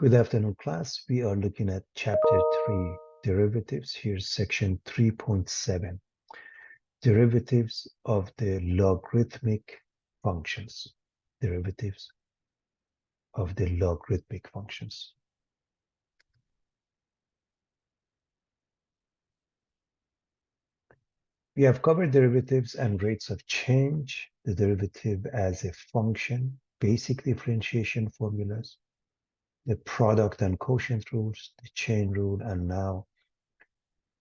Good afternoon, class. We are looking at chapter 3, derivatives. Here's section 3.7, derivatives of the logarithmic functions. Derivatives of the logarithmic functions. We have covered derivatives and rates of change, the derivative as a function, basic differentiation formulas, the product and quotient rules, the chain rule, and now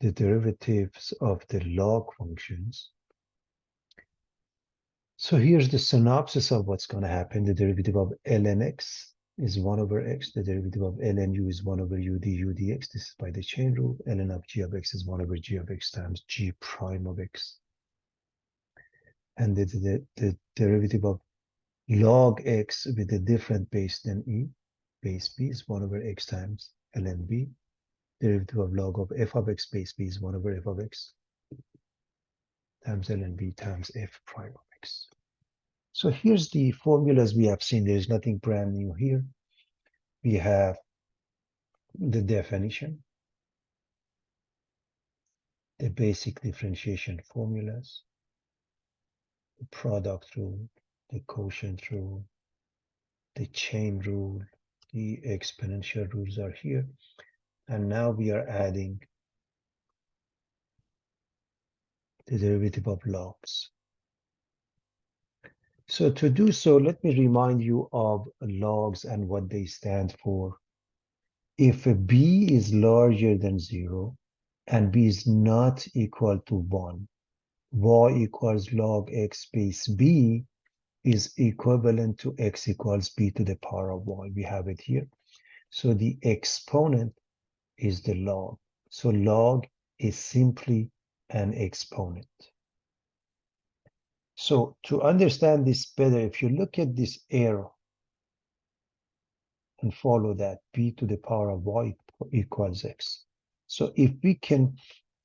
the derivatives of the log functions. So here's the synopsis of what's going to happen. The derivative of ln x is 1 over x. The derivative of ln u is 1 over u du dx. This is by the chain rule. Ln of g of x is 1 over g of x times g prime of x. And the derivative of log x with a different base than e, base b, is 1 over x times ln b. Derivative of log of f of x base b is 1 over f of x times ln b times f prime of x. So here's the formulas we have seen. There's nothing brand new here. We have the definition, the basic differentiation formulas, the product rule, the quotient rule, the chain rule, the exponential rules are here. And now we are adding the derivative of logs. So to do so, let me remind you of logs and what they stand for. If a b is larger than 0 and b is not equal to 1, y equals log x base b is equivalent to x equals b to the power of y. We have it here. So the exponent is the log. So log is simply an exponent. So to understand this better, if you look at this arrow and follow that, b to the power of y equals x. So if we can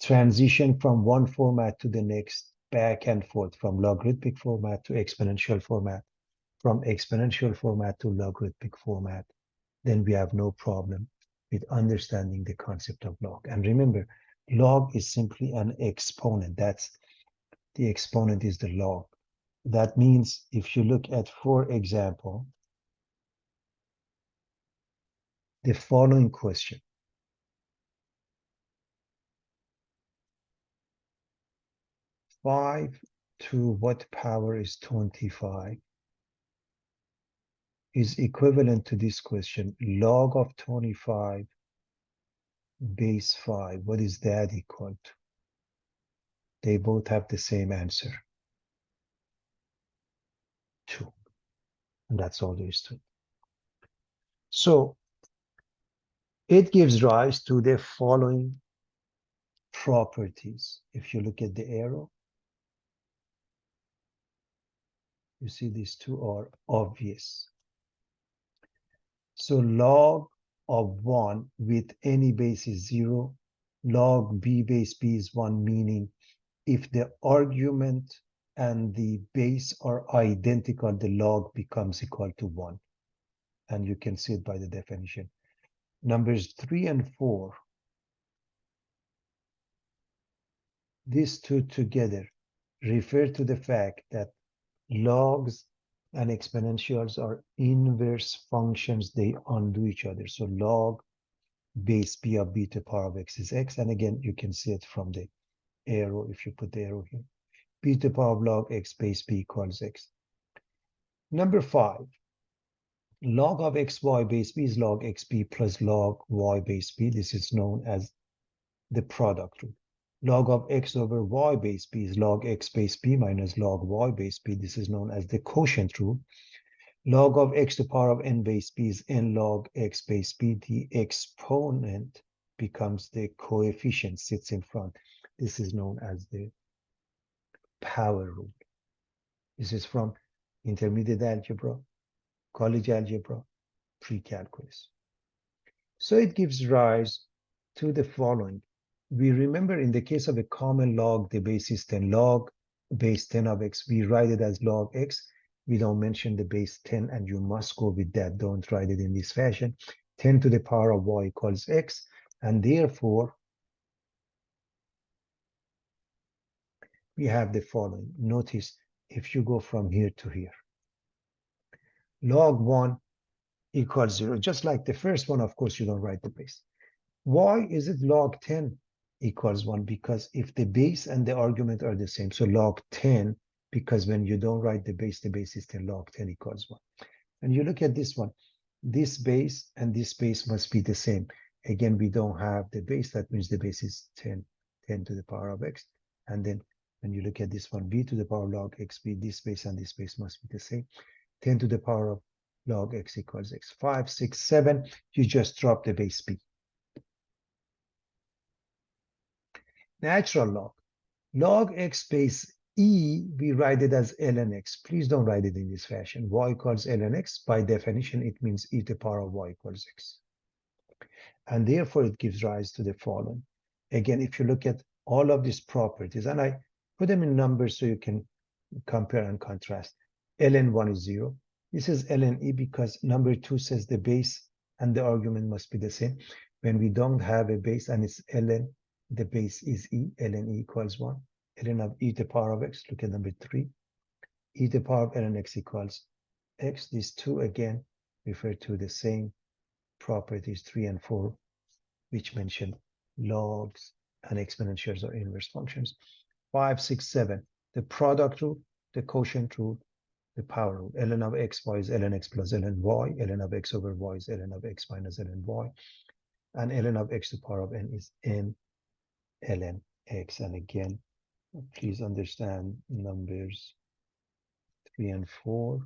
transition from one format to the next, back and forth, from logarithmic format to exponential format, from exponential format to logarithmic format, then we have no problem with understanding the concept of log. And remember, log is simply an exponent. That's the exponent is the log. That means if you look at, for example, the following question. Five to what power is 25 is equivalent to this question. Log of 25 base 5. What is that equal to? They both have the same answer. 2. And that's all there is to it. So it gives rise to the following properties. If you look at the arrow, you see these two are obvious. So log of 1 with any base is 0. Log b base b is 1, meaning if the argument and the base are identical, the log becomes equal to 1. And you can see it by the definition. Numbers 3 and 4, these two together refer to the fact that logs and exponentials are inverse functions. They undo each other. So log base b of b to the power of x is x. And again, you can see it from the arrow if you put the arrow here. B to the power of log x base b equals x. Number 5, log of xy base b is log xb plus log y base b. This is known as the product rule. Log of x over y base b is log x base b minus log y base b. This is known as the quotient rule. Log of x to the power of n base b is n log x base b. The exponent becomes the coefficient, sits in front. This is known as the power rule. This is from intermediate algebra, college algebra, pre-calculus. So it gives rise to the following. We remember in the case of a common log, the base is 10. Log base 10 of x, we write it as log x. We don't mention the base 10, and you must go with that. Don't write it in this fashion. 10 to the power of y equals x, and therefore we have the following. Notice if you go from here to here, log 1 equals 0, just like the first one. Of course, you don't write the base. Why is it log 10 equals 1? Because if the base and the argument are the same, so log 10, because when you don't write the base is 10, log 10 equals 1. And you look at this one, this base and this base must be the same. Again, we don't have the base, that means the base is 10, 10 to the power of x. And then when you look at this one, b to the power of log x, b, this base and this base must be the same. 10 to the power of log x equals x. 5, 6, 7, you just drop the base b. Natural log. Log x base e, we write it as ln x. Please don't write it in this fashion. Y equals ln x. By definition, it means e to the power of y equals x. And therefore, it gives rise to the following. Again, if you look at all of these properties, and I put them in numbers so you can compare and contrast. ln 1 is 0. This is ln e because number 2 says the base and the argument must be the same. When we don't have a base and it's ln, the base is e, ln e equals 1. ln of e to the power of x, look at number 3. e to the power of ln x equals x. These two again refer to the same properties, 3 and 4, which mention logs and exponentials or inverse functions. 5, 6, 7, the product rule, the quotient rule, the power rule. ln of x, y is ln x plus ln y. ln of x over y is ln of x minus ln y. And ln of x to the power of n is n ln x. And again, please understand numbers 3 and 4.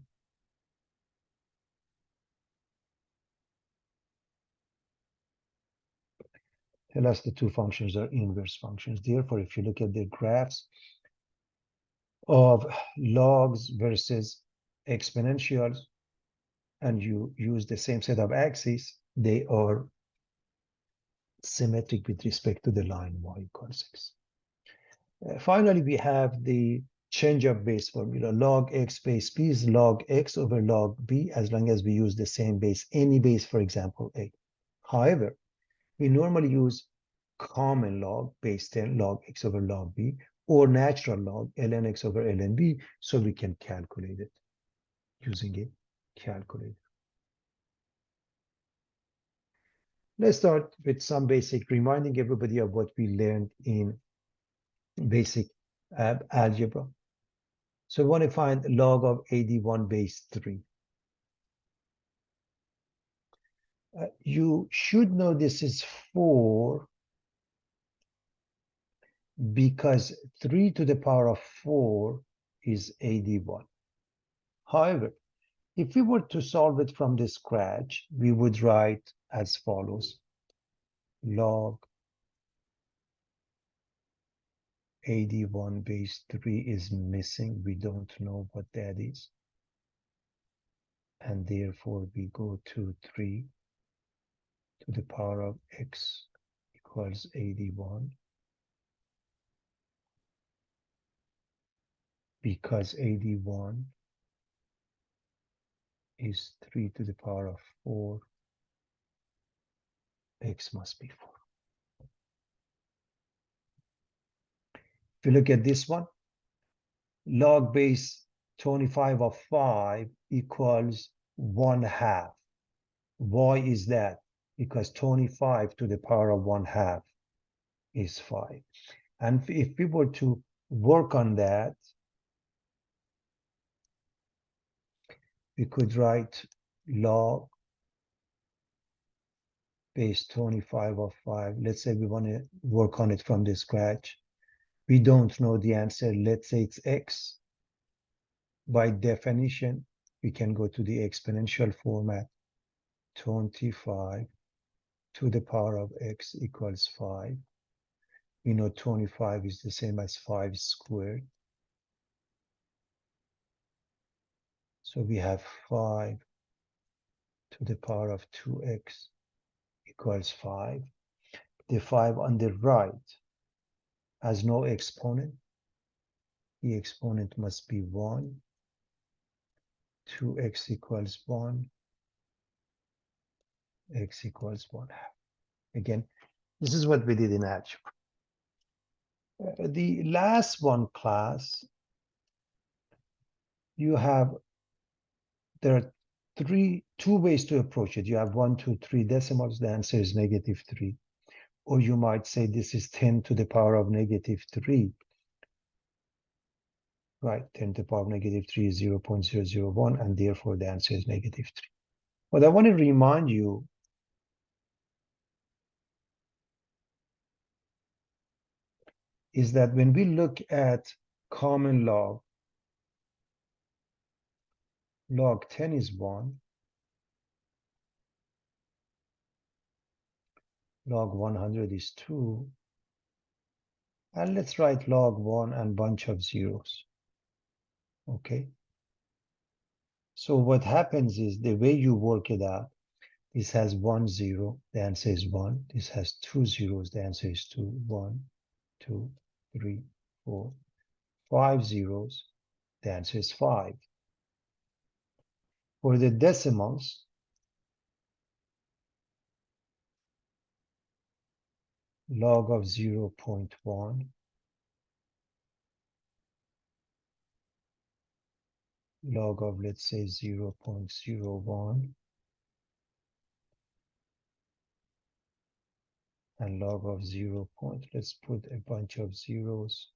Tell us the two functions are inverse functions. Therefore, if you look at the graphs of logs versus exponentials, and you use the same set of axes, they are symmetric with respect to the line y equals x. Finally, we have the change of base formula. Log x base b is log x over log b, as long as we use the same base, any base, for example, a. However, we normally use common log, base 10, log x over log b, or natural log, ln x over ln b, so we can calculate it using a calculator. Let's start with some basic, reminding everybody of what we learned in basic algebra. So we want to find log of 81 base 3. You should know this is 4 because 3 to the power of 4 is 81. However, if we were to solve it from the scratch, we would write as follows. Log 81 base 3 is missing. We don't know what that is. And therefore, we go to 3 to the power of x equals 81. Because 81 is 3 to the power of 4, x must be 4. If you look at this one, log base 25 of 5 equals 1/2. Why is that? Because 25 to the power of 1/2 is 5. And if we were to work on that, we could write log base 25 of 5. Let's say we want to work on it from the scratch. We don't know the answer. Let's say it's x. By definition, we can go to the exponential format. 25 to the power of x equals 5. We know 25 is the same as 5 squared. So we have 5 to the power of 2x equals 5. The 5 on the right has no exponent. The exponent must be 1. 2x equals 1. x equals 1/2. Again, this is what we did in algebra. The last one class, you have, there are two ways to approach it. You have 1, 2, 3 decimals, the answer is -3. Or you might say this is 10 to the power of -3. Right, 10 to the power of -3 is 0.001, and therefore the answer is -3. But I want to remind you is that when we look at common log, log 10 is 1, log 100 is 2, and let's write log 1 and bunch of zeros. Okay. So what happens is the way you work it out, this has 1 0, the answer is 1. This has 2 zeros, the answer is 2. 1, 2, 3, 4, 5 zeros, the answer is 5. For the decimals, log of 0.1, log of, let's say, 0.01, and log of 0. Let's put a bunch of zeros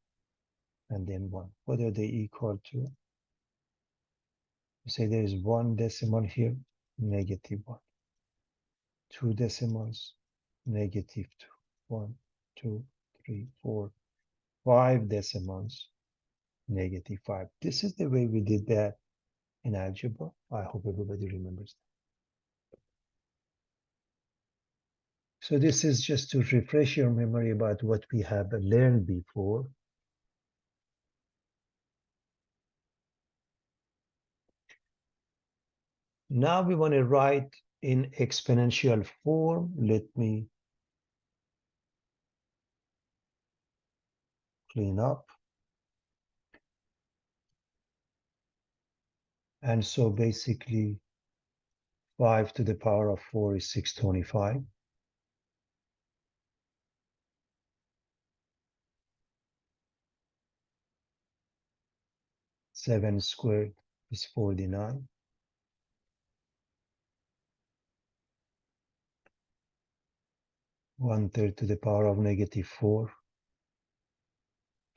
and then 1. What are they equal to? You say there is 1 decimal here, -1. 2 decimals, -2. 1, 2, 3, 4, 5 decimals, -5. This is the way we did that in algebra. I hope everybody remembers that. So this is just to refresh your memory about what we have learned before. Now we want to write in exponential form. Let me clean up. And so basically 5 to the power of 4 is 625. 7 squared is 49. 1/3 to the power of -4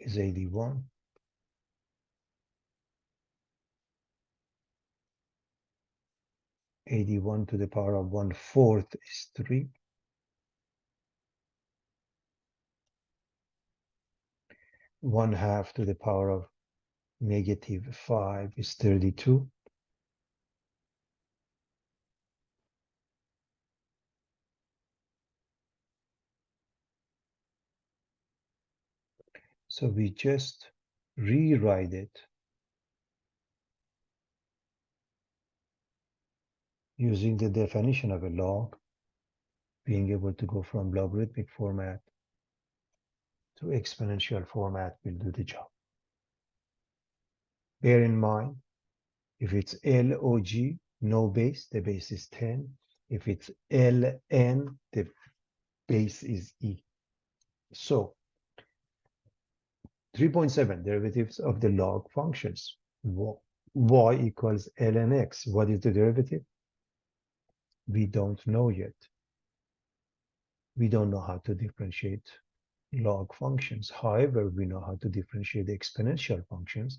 is 81. 81 to the power of 1/4 is 3. 1/2 to the power of -5 is 32. So we just rewrite it using the definition of a log, being able to go from logarithmic format to exponential format will do the job. Bear in mind, if it's log, no base, the base is 10. If it's ln, the base is e. So 3.7 derivatives of the log functions. Y equals ln x. What is the derivative? We don't know yet. We don't know how to differentiate log functions. However, we know how to differentiate the exponential functions.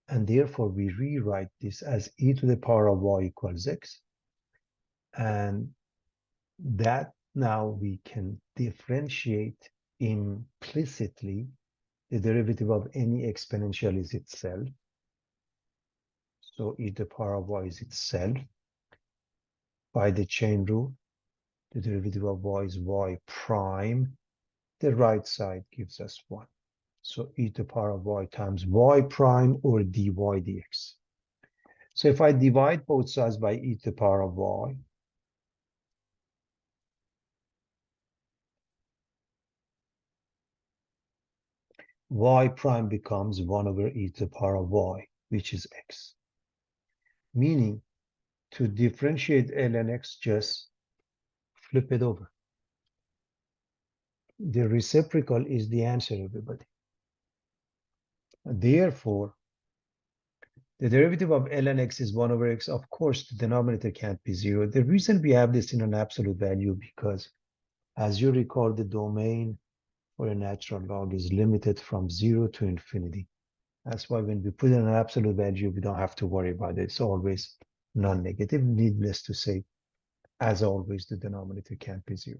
And therefore, we rewrite this as e to the power of y equals x. And that now we can differentiate implicitly the derivative of any exponential is itself. So e to the power of y is itself. By the chain rule, the derivative of y is y prime. The right side gives us 1. So e to the power of y times y prime or dy dx. So if I divide both sides by e to the power of y prime becomes 1 over e to the power of y, which is x. Meaning, to differentiate ln x, just Flip it over. The reciprocal is the answer, everybody. Therefore, the derivative of ln x is 1 over x. Of course, the denominator can't be 0. The reason we have this in an absolute value, because as you recall, the domain for a natural log is limited from 0 to infinity. That's why when we put in an absolute value, we don't have to worry about it. It's always non-negative. Needless to say, as always, the denominator can't be 0.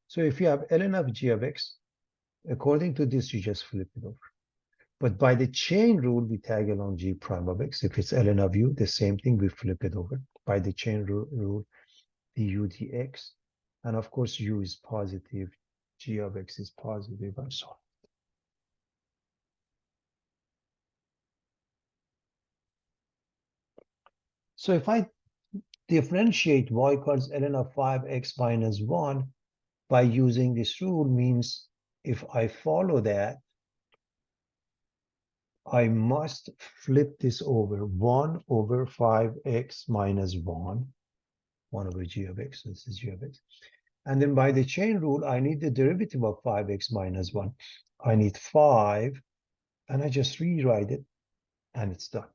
So if you have ln of g of x, according to this, you just flip it over. But by the chain rule, we tag along g prime of x. If it's ln of u, the same thing, we flip it over. By the chain rule, du dx. And of course, u is positive, g of x is positive, and so on. So if I differentiate y equals ln of 5x minus 1 by using this rule, means if I follow that, I must flip this over 1 over 5x minus 1 over g of x. This is g of x. And then by the chain rule, I need the derivative of 5x minus 1. I need 5, and I just rewrite it, and it's done.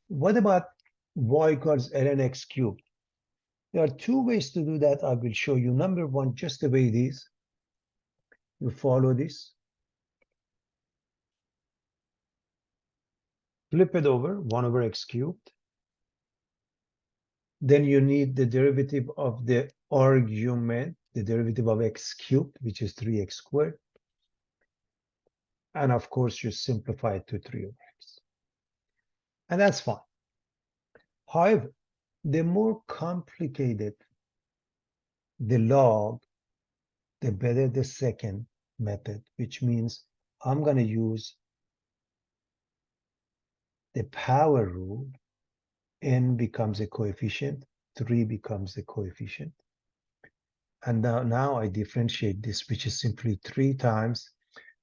What about y equals ln x cubed? There are two ways to do that. I will show you. Number one, just the way it is. You follow this. Flip it over, 1 over x cubed. Then you need the derivative of the argument, the derivative of x cubed, which is 3x squared. And of course, you simplify it to 3 over x. And that's fine. However, the more complicated the log, the better the second method, which means I'm going to use the power rule. N becomes a coefficient, 3 becomes a coefficient. And now I differentiate this, which is simply 3 times.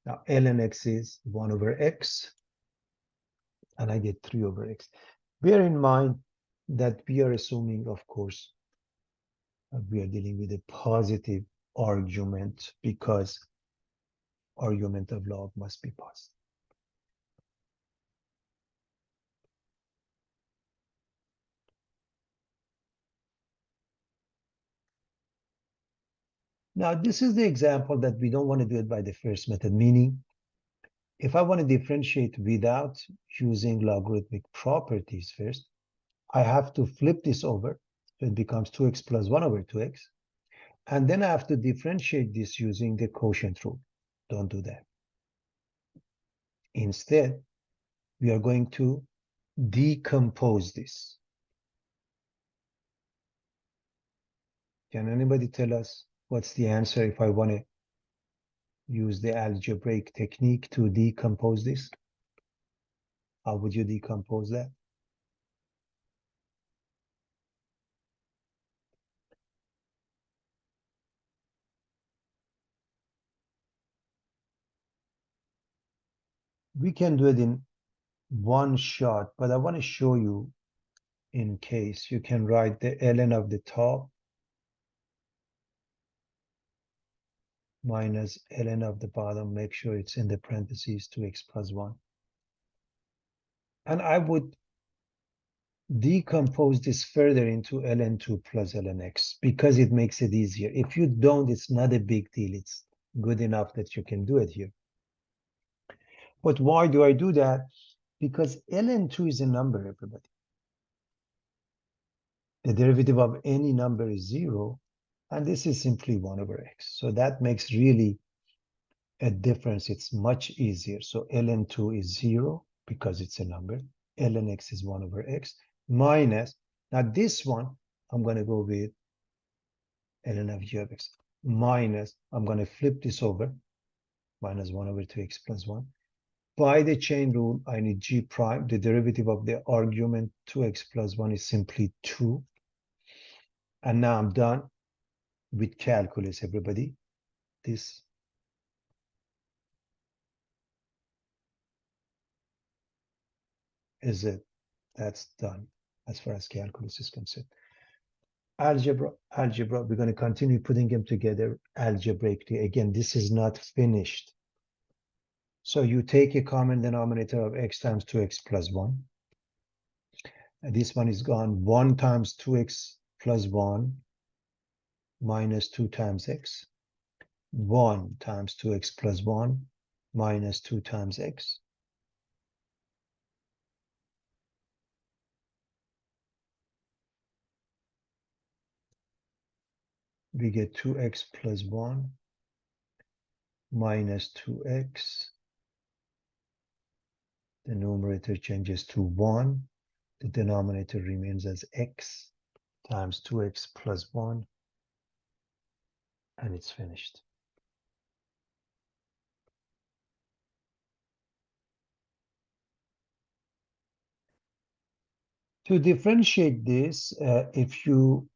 Now ln x is 1 over x, and I get 3 over x. Bear in mind that we are assuming, of course, we are dealing with a positive argument, because argument of log must be positive. Now, this is the example that we don't want to do it by the first method, meaning if I want to differentiate without using logarithmic properties first, I have to flip this over. So it becomes 2x plus 1 over 2x. And then I have to differentiate this using the quotient rule. Don't do that. Instead, we are going to decompose this. Can anybody tell us what's the answer if I want to use the algebraic technique to decompose this? How would you decompose that? We can do it in one shot, but I want to show you in case. You can write the ln of the top minus ln of the bottom. Make sure it's in the parentheses, 2x plus 1. And I would decompose this further into ln2 plus ln x, because it makes it easier. If you don't, it's not a big deal. It's good enough that you can do it here. But why do I do that? Because ln2 is a number, everybody. The derivative of any number is 0, and this is simply 1 over x. So that makes really a difference. It's much easier. So ln2 is 0 because it's a number. Ln x is 1 over x minus, now this one, I'm going to go with ln of g of x minus, I'm going to flip this over, minus 1 over 2x plus 1. By the chain rule, I need g prime. The derivative of the argument 2x plus 1 is simply 2. And now I'm done with calculus, everybody. This is it? That's done as far as calculus is concerned. Algebra, we're going to continue putting them together algebraically. Again, this is not finished. So you take a common denominator of x times 2x plus 1. And this one is gone. 1 times 2x plus 1 minus 2 times x. 1 times 2x plus 1 minus 2 times x. We get 2x plus 1 minus 2x. The numerator changes to 1. The denominator remains as x times 2x plus 1. And it's finished. To differentiate this, if you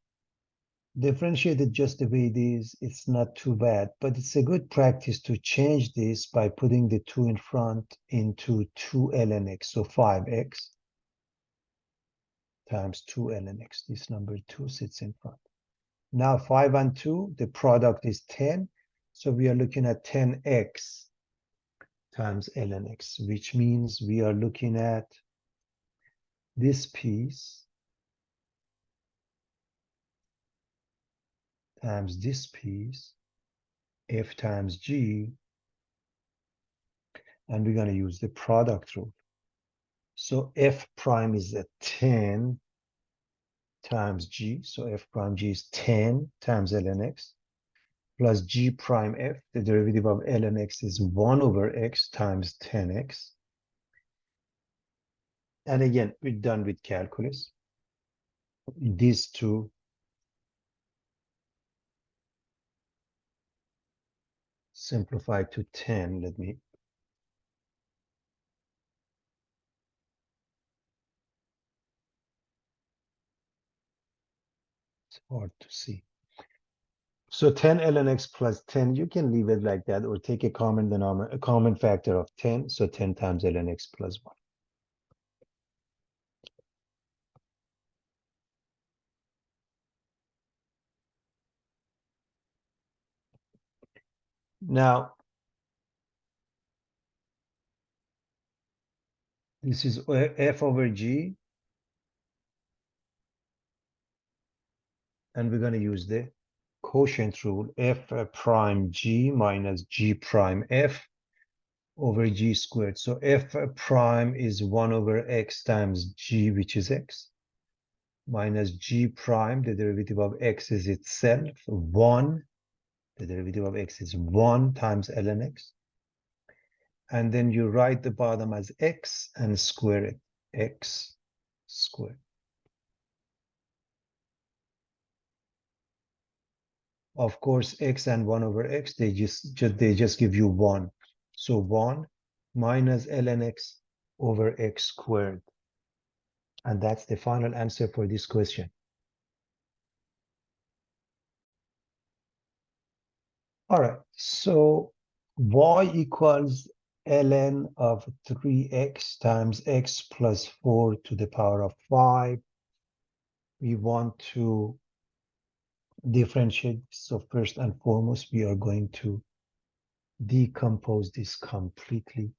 differentiate it just the way it is, it's not too bad, but it's a good practice to change this by putting the 2 in front into 2 ln x, so 5x times 2 ln x. This number 2 sits in front. Now 5 and 2, the product is 10, so we are looking at 10x times ln x, which means we are looking at this piece times this piece, f times g, and we're going to use the product rule. So f prime is a 10 times g, so f prime g is 10 times ln x, plus g prime f, the derivative of ln x is 1 over x times 10x. And again, we're done with calculus. These two simplify to 10. Let me it's hard to see. So 10 ln x plus 10, you can leave it like that or take a common denominator, a common factor of 10. So 10 times ln x plus 1. Now, this is f over g, and we're going to use the quotient rule, f prime g minus g prime f over g squared. So f prime is 1 over x times g, which is x, minus g prime, the derivative of x is itself, 1, the derivative of x is 1 times ln x. And then you write the bottom as x and square it, x squared. Of course, x and 1 over x, they just give you 1. So 1 minus ln x over x squared. And that's the final answer for this question. All right, so y equals ln of 3x times x plus 4 to the power of 5. We want to differentiate. So first and foremost, we are going to decompose this completely.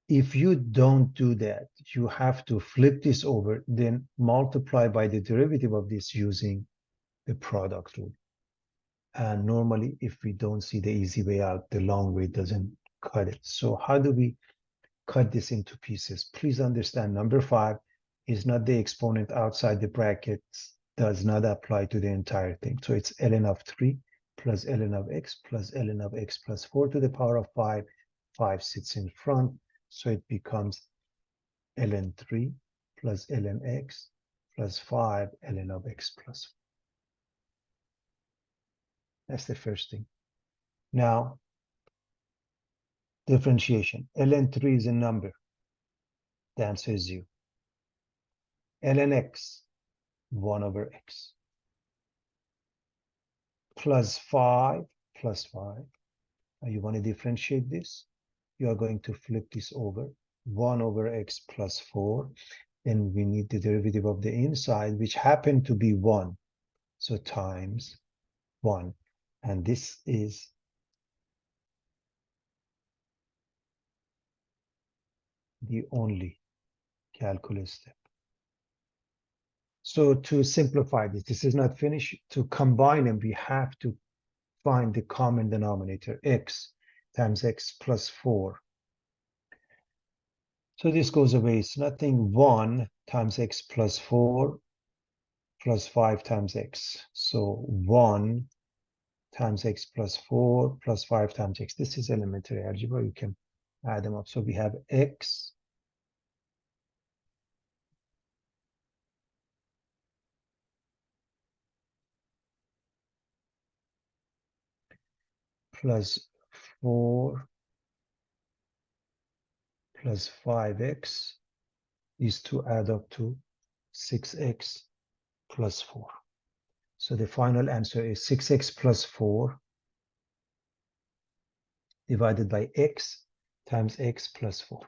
If you don't do that, you have to flip this over, then multiply by the derivative of this using the product rule. And normally, if we don't see the easy way out, the long way doesn't cut it. So how do we cut this into pieces? Please understand, number 5 is not the exponent outside the brackets, does not apply to the entire thing. So it's ln of 3 plus ln of x plus ln of x plus 4 to the power of 5. 5 sits in front, so it becomes ln 3 plus ln x plus 5 ln of x plus 4. That's the first thing. Now, differentiation. ln 3 is a number. The answer is 0. ln x, 1 over x. Plus 5, plus 5. Now you want to differentiate this. You are going to flip this over. 1 over x plus 4. Then we need the derivative of the inside, which happened to be 1. So times 1. And this is the only calculus step. So to simplify this is not finished. To combine them, we have to find the common denominator, x times x plus 4. So this goes away. It's nothing 1 times x plus 4 plus 5 times x. So 1 times x plus 4 plus 5 times x. This is elementary algebra. You can add them up. So we have x plus 4 plus 5x is to add up to 6x plus 4. So the final answer is 6x plus 4 divided by x times x plus 4.